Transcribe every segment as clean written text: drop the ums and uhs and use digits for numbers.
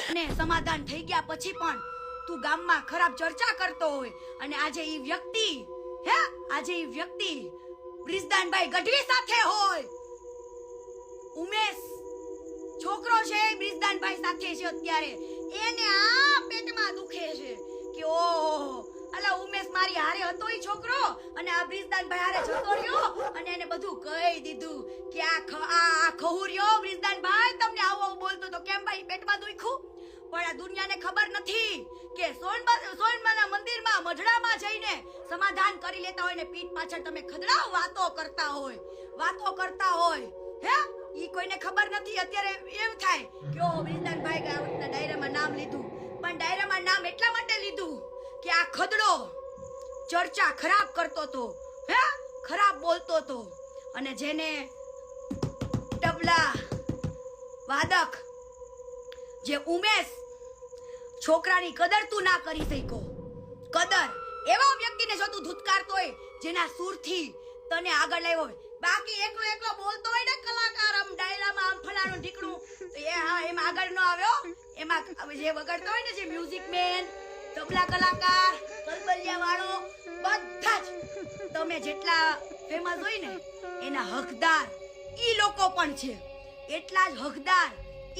અને સમાધાન થઈ ગયા પછી પણ તું ગામમાં ખરાબ ચર્ચા કરતો હોય અને આજે ઈ વ્યક્તિ બ્રિજદાનભાઈ ગઢવી સાથે હોય. ઉમેશ છોકરો છે બ્રિજદાનભાઈ સાથે છે અત્યારે, એને આ પેટમાં દુખે છે કે ઓહો અલા ઉમેશ મારી હારે હતો ઈ છોકરો અને આ બ્રિજદાનભાઈ હારે જતો રહ્યો અને એને બધું કહી દીધું કે આ ખહુર્યો બ્રિજદાનભાઈ તમને આવું બોલતો તો કેમ ભાઈ પેટમાં દુખ્યું. પણ આ દુનિયાને ખબર નથી કે સોનબાના મંદિરમાં મઢડામાં જઈને સમાધાન કરી લેતા હોય ને પીઠ પાછળ તમે ખદડાવ વાતો કરતા હોય હે ઈ કોઈને ખબર નથી. અત્યારે એમ થાય કે ઓ બ્રિજદાનભાઈ ગામના ડાયરામાં નામ લીધું, પણ ડાયરામાં નામ એટલા માટે લીધું કે આ ખદડો ચર્ચા ખરાબ કરતો તો, હે ખરાબ બોલતો તો, અને જેને તબલા વાદક જે ઉમેશ છોકરાની કદર તું ના કરી શક્યો. કદર એવા વ્યક્તિને જો તું ધુતકારતો હોય જેના સુરથી તને આગળ લાવ્યો હોય. બાકી એકલો બોલતો હોય ને કલાકાર આમ ડાયરામાં આમ ફલાણું ઢીકણું તો એમાં આગળ ન આવ્યો. એમાં જે વગાડતો હોય ને જે મ્યુઝિક મેન, તબલા કલાકાર, કલબલિયા વાળો, બધા જ તમે જેટલા ફેમસ હોય ને એના હકદાર ઈ લોકો પણ છે, એટલા જ હકદાર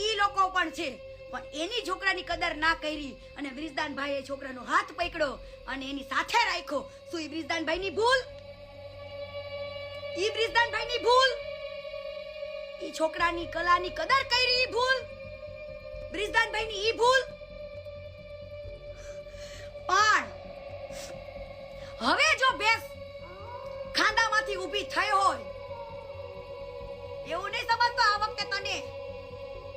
ઈ લોકો પણ છે. પણ એની છોકરાની કદર ના કરી અને બ્રિજદાનભાઈએ છોકરાનો હાથ પકડ્યો અને એની સાથે રાખ્યો. શું ઈ બ્રિજદાનભાઈની ભૂલ? ઈ બ્રિજદાનભાઈની ભૂલ? ઈ છોકરાની કલાની કદર કરી ઈ ભૂલ? બ્રિજદાનભાઈની ઈ ભૂલ? પણ હવે જો ભેંસ ખાંડામાંથી ઊભી થઈ હોય એવું નહીં સમજતો. આ વખતે તને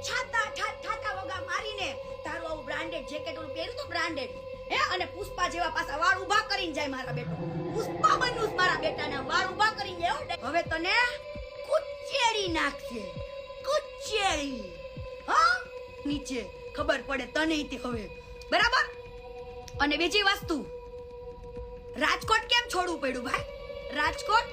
છાતા વગા મારીને તારું આવું બ્રાન્ડેડ જેકેટ ઓલું પહેર્યું તો બ્રાન્ડેડ હે અને પુષ્પા જેવા પાછા વાળ ઊભા કરીને જાય મારા બેટો. પુષ્પા બન્યું મારા બેટાના વાળ ઊભા કરીને જાય. હવે તને કુચેડી નાખશે, કુચેડી. હા નીચે ખબર પડે તને તે હવે બરાબર. અને બીજી વસ્તુ, રાજકોટ કેમ છોડવું પડ્યું ભાઈ? રાજકોટ